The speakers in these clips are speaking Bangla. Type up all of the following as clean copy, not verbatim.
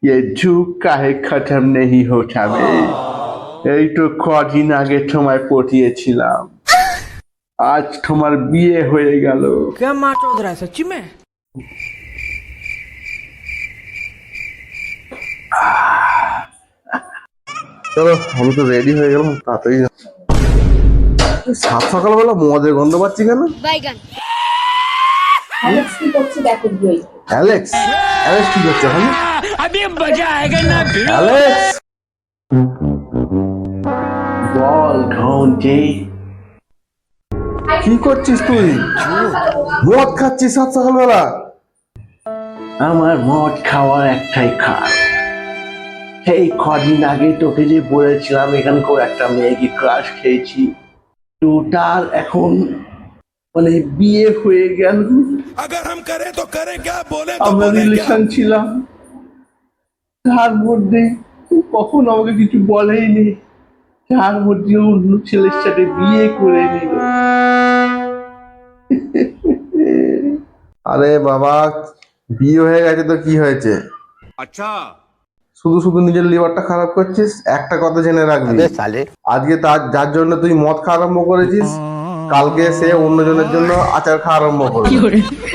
ये झूठ काहे खत्म नहीं होता বে এই তো কদিন আগে তোমায় পটিয়েছিলাম আজ তোমার বিয়ে হয়ে গেল क्या माँ चौध रहा है सच्ची में। চলো আমি তো রেডি হয়ে গেলাম তাড়াতাড়ি সাত সকালবেলা মদের গন্ধ পাচ্ছি কেন? অ্যালেক্স কি করছে দেখো গিয়ে। অ্যালেক্স অ্যালেক্স কি করছে ওখানে? অ্যালেক্স বল ঘন্টে কি করছিস তুই? মদ খাচ্ছিস সাত সকালবেলা? আমার মদ খাওয়ার একটাই কারণ সেই কদিন আগে তোকে যে বলেছিলাম এখানকার একটা মেয়েকে ক্রাশ খেয়েছি তো তার এখন মানে বিয়ে হয়ে গেল আমরা রিলেশন ছিলাম তার মধ্যে কখন আমাকে কিছু বলেইনি তার মধ্যে অন্য ছেলের সাথে বিয়ে করে নিল আরে বাবা বিয়ে হয়ে গেছে তো কি হয়েছে? अच्छा শুধু শুধু নিজের লিভারটা খারাপ করছিস। একটা কথা জেনে রাখবি, আজকে তার যার জন্য তুই মদ খাওয়া আরম্ভ করেছিস কালকে সে অন্যজনের জন্য আচার খাওয়া আরম্ভ করবে।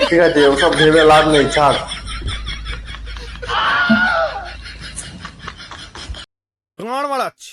ঠিক আছে ওসব ভেবে লাভ নেই, ছাড়। গাঁড় মারাচ্ছে।